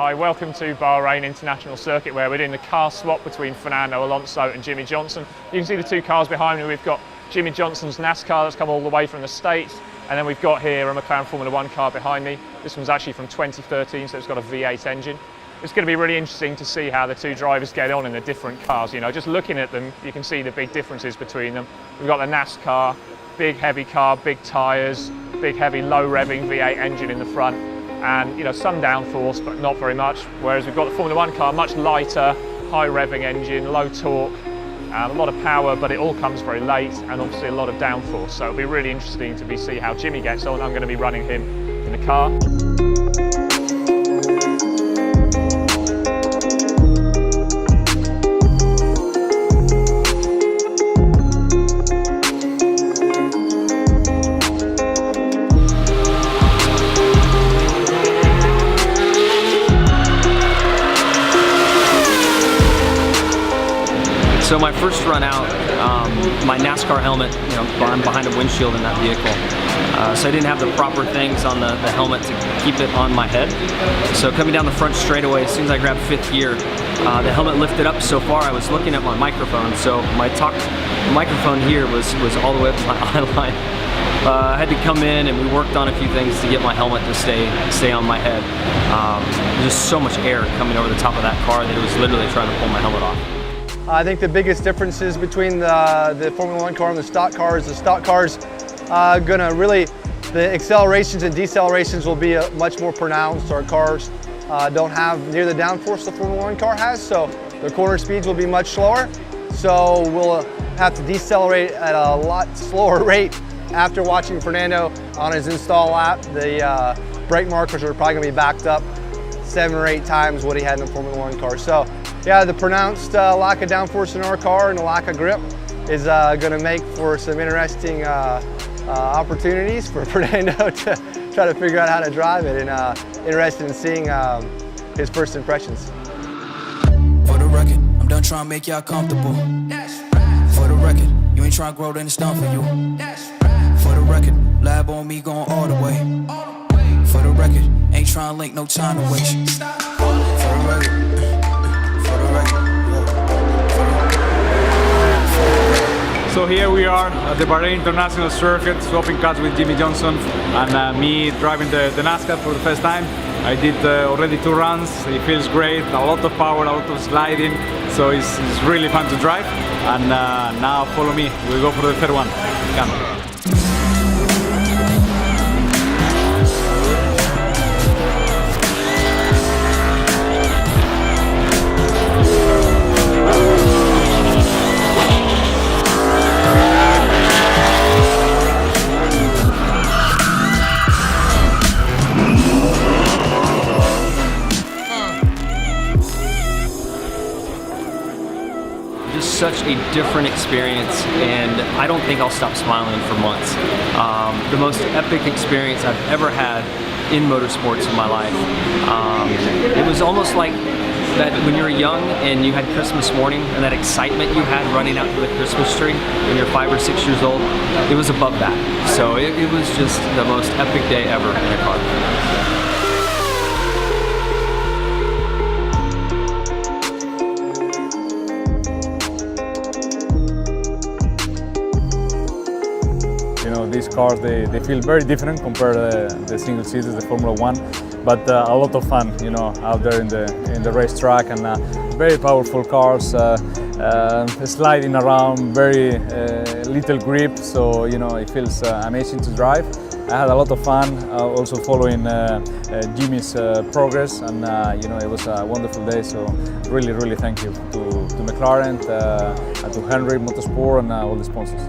Hi, welcome to Bahrain International Circuit, where we're doing the car swap between Fernando Alonso and Jimmie Johnson. You can see the two cars behind me. We've got Jimmie Johnson's Nascar that's come all the way from the States, and then we've got here a McLaren Formula One car behind me. This one's actually from 2013, so it's got a V8 engine. It's going to be really interesting to see how the two drivers get on in the different cars. You know, just looking at them, you can see the big differences between them. We've got the Nascar, big heavy car, big tyres, big heavy low revving V8 engine in the front, and you know, some downforce but not very much. Whereas we've got the Formula One car, much lighter, high revving engine, low torque, a lot of power, but it all comes very late, and obviously a lot of downforce. So it'll be really interesting to see how Jimmie gets on. I'm going to be running him in the car. So my first run out, my Nascar helmet, you know, I'm behind a windshield in that vehicle. So I didn't have the proper things on the helmet to keep it on my head. So coming down the front straightaway, as soon as I grabbed fifth gear, the helmet lifted up so far I was looking at my microphone. So my microphone here was all the way up to my eye line. I had to come in and we worked on a few things to get my helmet to stay on my head. There's just so much air coming over the top of that car that it was literally trying to pull my helmet off. I think the biggest differences between the Formula One car and the stock cars gonna really, the accelerations and decelerations will be much more pronounced. Our cars don't have near the downforce the Formula One car has, so the corner speeds will be much slower. So we'll have to decelerate at a lot slower rate. After watching Fernando on his install lap, the brake markers are probably gonna be backed up 7 or 8 times what he had in the Formula One car. So yeah, the pronounced lack of downforce in our car and the lack of grip is going to make for some interesting opportunities for Fernando to try to figure out how to drive it, and interested in seeing his first impressions. For the record, I'm done trying to make y'all comfortable. For the record, you ain't trying to grow, then it's done for you. For the record, lab on me going all the way. For the record, ain't trying to link, no time to waste. For the record. So here we are at the Bahrain International Circuit, swapping cars with Jimmie Johnson, and me driving the Nascar for the first time. I did already 2 runs. It feels great, a lot of power, a lot of sliding, so it's really fun to drive. And now follow me, we'll go for the third one. Come. Such a different experience, and I don't think I'll stop smiling for months. The most epic experience I've ever had in motorsports in my life. It was almost like that when you were young and you had Christmas morning and that excitement you had running out to the Christmas tree when you're 5 or 6 years old. It was above that. So it was just the most epic day ever in a car. These cars, they feel very different compared to the single seaters, the Formula One, but a lot of fun, you know, out there in the racetrack, and very powerful cars, sliding around, very little grip, so you know it feels amazing to drive. I had a lot of fun, also following Jimmie's progress, and you know, it was a wonderful day. So really thank you to McLaren, to Henry Motorsport, and all the sponsors.